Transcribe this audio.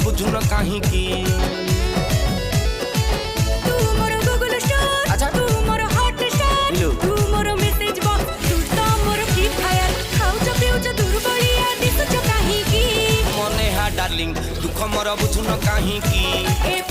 बुझुन कहीं की तू मोर गूगल स्टार अच्छा। तू मोर हॉट स्टार हेलो। तू मोर मेसेज बॉक्स तू तो मोर फ्री फायर खाउच पिउच दुर्बलिया दिसुच काहे की मने हा डार्लिंग दुख मोर बुझुन कहीं की ए